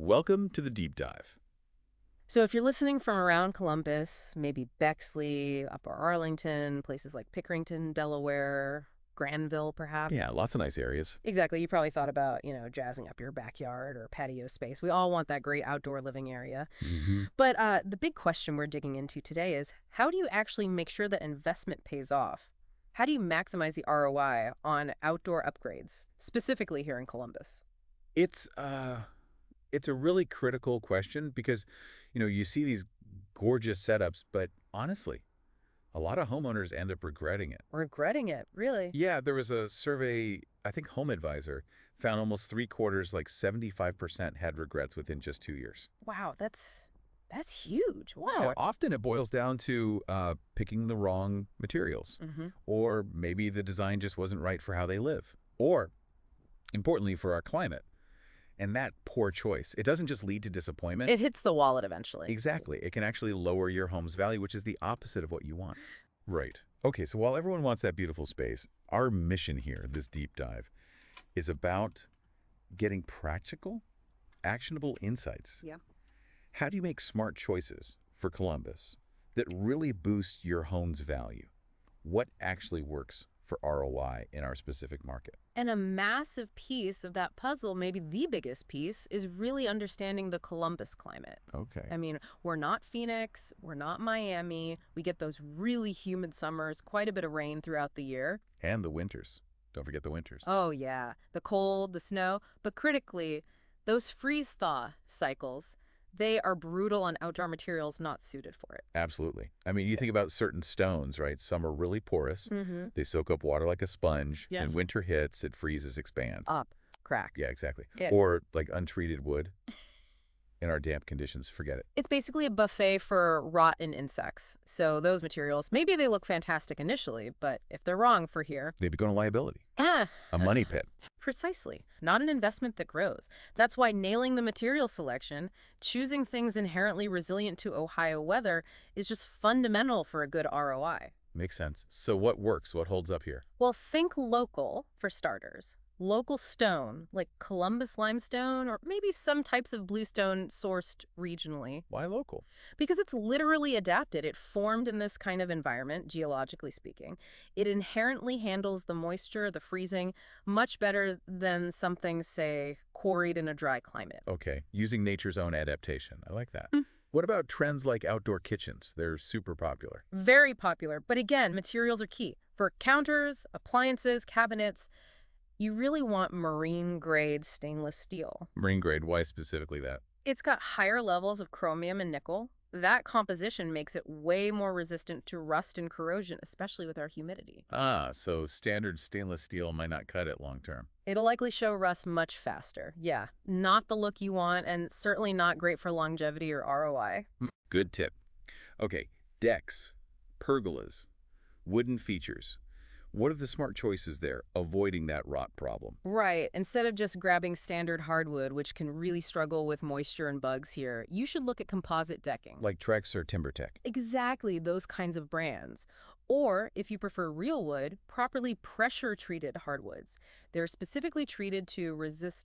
Welcome to the deep dive. So if you're listening from around Columbus, maybe Bexley, Upper Arlington, places like Pickerington, Delaware, Granville, perhaps. Yeah, lots of nice areas. Exactly. You probably thought about, jazzing up your backyard or patio space. We all want that great outdoor living area. Hmm. But the big question we're digging into today is how do you actually make sure that investment pays off? How do you maximize the ROI on outdoor upgrades, specifically here in Columbus? It's it's a really critical question because, you see these gorgeous setups, but honestly, a lot of homeowners end up regretting it. Regretting it, really? Yeah, there was a survey, I think Home Advisor found almost three-quarters, like 75% had regrets within just 2 years. Wow, that's huge. Yeah, Wow. often it boils down to picking the wrong materials, Hmm. or maybe the design just wasn't right for how they live, or importantly for our climate. And that poor choice, it doesn't just lead to disappointment. It hits the wallet eventually. Exactly. It can actually lower your home's value, which is the opposite of what you want. Right. Okay, so while everyone wants that beautiful space, our mission here, this deep dive, is about getting practical, actionable insights. Yeah. How do you make smart choices for Columbus that really boost your home's value? What actually works for ROI in our specific market? And a massive piece of that puzzle, maybe the biggest piece, is really understanding the Columbus climate. Okay. I mean, we're not Phoenix, we're not Miami. We get those really humid summers, quite a bit of rain throughout the year. And the winters. Don't forget the winters. Oh, yeah. The cold, the snow. But critically, those freeze-thaw cycles, they are brutal on outdoor materials not suited for it. Absolutely. I mean, you think about certain stones, right? Some are really porous. Mm-hmm. They soak up water like a sponge. Yeah. And winter hits, it freezes, expands. Up, crack. Yeah, exactly. Yeah. Or like untreated wood in our damp conditions, forget it. It's basically a buffet for rot and insects. So those materials, maybe they look fantastic initially, but if they're wrong for here, They become a liability, ah, a money pit. precisely, not an investment that grows. That's why nailing the material selection, choosing things inherently resilient to Ohio weather, is just fundamental for a good ROI. Makes sense. So what works? What holds up here? Well, think local for starters. Local stone, like Columbus limestone, or maybe some types of bluestone sourced regionally. Why local? Because it's literally adapted. It formed in this kind of environment, geologically speaking. It inherently handles the moisture, the freezing, much better than something, say, quarried in a dry climate. Okay, using nature's own adaptation. I like that. Mm. What about trends like outdoor kitchens? They're super popular. Very popular, but again, materials are key. For counters, appliances, cabinets, you really want marine grade stainless steel. Marine grade, why specifically that? It's got higher levels of chromium and nickel. That composition makes it way more resistant to rust and corrosion, especially with our humidity. Ah, so standard stainless steel might not cut it long term. It'll likely show rust much faster. Yeah, not the look you want, and certainly not great for longevity or ROI. Good tip. Okay, decks, pergolas, wooden features. What are the smart choices there, avoiding that rot problem? Right, instead of just grabbing standard hardwood, which can really struggle with moisture and bugs here, you should look at composite decking. Like Trex or TimberTech. Exactly those kinds of brands. Or, if you prefer real wood, properly pressure-treated hardwoods. They're specifically treated to resist